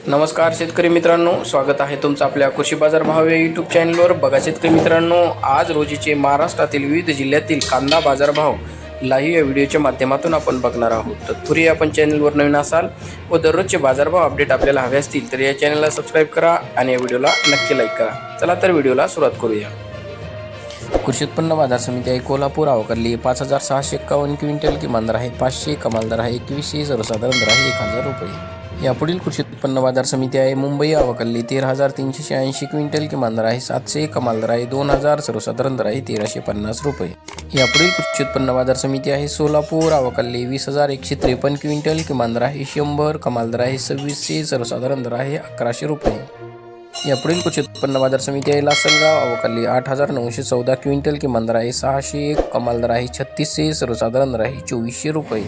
नमस्कार शेतकरी मित्रांनो, स्वागत आहे तुमचं आपल्या कृषी बाजार भाव या यूट्यूब चॅनलवर. बघा शेतकरी मित्रांनो, आज रोजीचे महाराष्ट्रातील विविध जिल्ह्यातील कांदा बाजारभाव लाईव्ह या व्हिडिओच्या माध्यमातून आपण बघणार आहोत. तत्पूर्वी आपण चॅनलवर नवीन असाल व दररोजचे बाजारभाव अपडेट आपल्याला हवे असतील तर या चॅनलला सबस्क्राईब करा आणि या व्हिडिओला नक्की लाईक करा. चला तर व्हिडिओला सुरुवात करूया. कृषी उत्पन्न बाजार समिती आहे कोल्हापूर अवकाली 5651 क्विंटल, किमान दर आहे 500, कमाल दर आहे 2100, सर्वसाधारण दर आहे 1000 रुपये. यापुढील कृषी उत्पन्न बाजार समिती आहे मुंबई अवकाली 13380 क्विंटल, किमान दर आहे 700, कमाल दर आहे 2000, सर्वसाधारण दर आहे 1350 रुपये. यापुढील कृषी उत्पन्न बाजार समिती आहे सोलापूर अवकाली 20153 क्विंटल, किमान दर आहे 100, कमाल दर आहे 2600, सर्वसाधारण दर आहे 1100 रुपये. यापुढील कृषी उत्पन्न बाजार समिती आहे लासलगाव अवकाली 8914 क्विंटल, किमान दर आहे 601, कमाल दर आहे 3600, सर्वसाधारण दर आहे 2400 रुपये.